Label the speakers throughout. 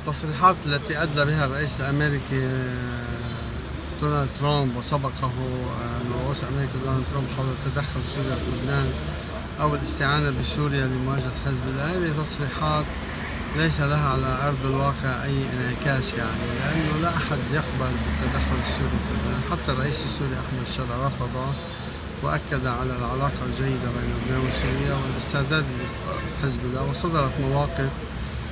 Speaker 1: التصريحات التي أدلى بها الرئيس الأمريكي دونالد ترامب وسبقه رئيس أمريكا دونالد ترامب حول تدخل سوريا في لبنان أو الاستعانة بسوريا لمواجهة حزب الله، هذه تصريحات ليس لها على أرض الواقع أي انعكاس، لأنه لا أحد يقبل بالتدخل السوري في لبنان. حتى الرئيس السوري أحمد شرع رفضه وأكد على العلاقة الجيدة بين لبنان وسوريا والاستعداد لحزب الله، وصدرت مواقف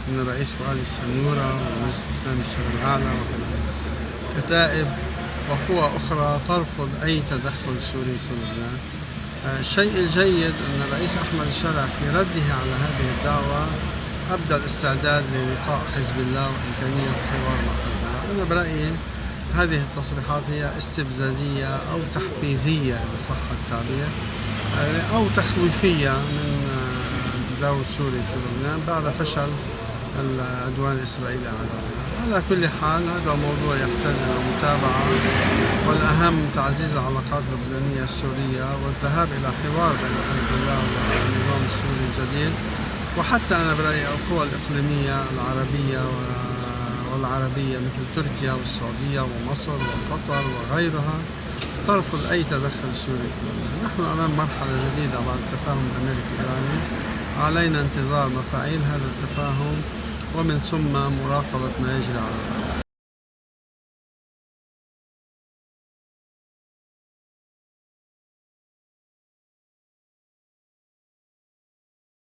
Speaker 1: من الرئيس فؤاد السنورة والمجلس الإسلامي الشرعي الأعلى وكتائب وقوى أخرى ترفض أي تدخل سوري في لبنان. الشيء الجيد أن الرئيس أحمد الشرع في رده على هذه الدعوة أبدى الاستعداد للقاء حزب الله وإمكانية الحوار مع حزب الله. أنا برأيي هذه التصريحات هي استفزازية أو تحفيزية إذا صح التعبير، أو تخويفية من دور سوري في لبنان بعد فشل العدوان الإسرائيلي على. على كل حال هذا موضوع يحتاج إلى متابعة، والأهم تعزيز العلاقات اللبنانية السورية والذهاب إلى حوار بين حزب الله والنظام السوري الجديد. وحتى أنا برأيي القوى الإقليمية والعربية مثل تركيا والسعودية ومصر وقطر وغيرها ترفض أي تدخل سوري في لبنان. نحن أمام مرحلة جديدة بعد التفاهم الأمريكي الإيراني، علينا انتظار مفاعيل هذا التفاهم ومن ثم مراقبة ما يجري على الأرض.